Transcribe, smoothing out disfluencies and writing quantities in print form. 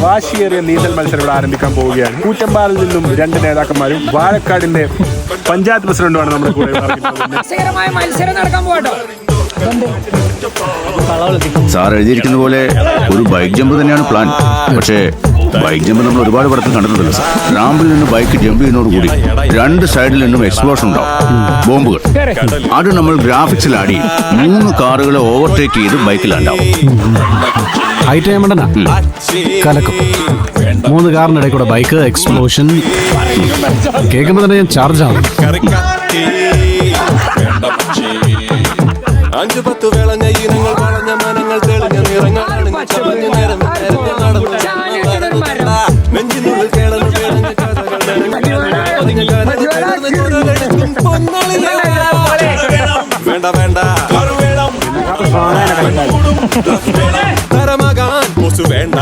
വാശിയേറിയ നീന്തൽ മത്സരം ഇവിടെ ആരംഭിക്കാൻ പോവുകയാണ്. കൂറ്റമ്പാലിൽ നിന്നും 2 നേതാക്കന്മാരും വാഴക്കാടിന്റെ പഞ്ചായത്ത് പ്രസിഡന്റുമാണ് നമ്മുടെ കൂടെ. മത്സരം നടക്കാൻ പോകട്ടോ. സാർ എഴുതിയിരിക്കുന്ന പോലെ ഒരു ബൈക്ക് ജമ്പ് തന്നെയാണ് പ്ലാൻ. പക്ഷേ ബൈക്ക് ജമ്പ് നമ്മൾ ഒരുപാട് പടത്തിൽ കണ്ടിട്ടുണ്ടല്ലോ സാർ. റാമ്പിൽ നിന്ന് ബൈക്ക് ജമ്പ് ചെയ്യുന്നതോടുകൂടി 2 സൈഡിൽ നിന്നും എക്സ്പ്ലോഷൻ ഉണ്ടാവും, ബോംബുകൾ. അത് നമ്മൾ ഗ്രാഫിക്സിൽ ആടി 3 കാറുകളെ ഓവർടേക്ക് ചെയ്ത് ബൈക്കിലുണ്ടാവും. കലക്കും 3 കാറിനിടയിൽ കൂടെ ബൈക്ക് എക്സ്പ്ലോഷൻ കേൾക്കുമ്പോൾ തന്നെ ഞാൻ ചാർജ് ആവും. 5-10 വിളഞ്ഞ ഇനങ്ങൾ വളഞ്ഞ മനങ്ങൾ തെളിഞ്ഞ നിറങ്ങൾ നെഞ്ചിനുള്ളിൽ കേളന്ന് കേളഞ്ഞ വേണ്ട വേണ്ട തരമകാൻ വേണ്ട.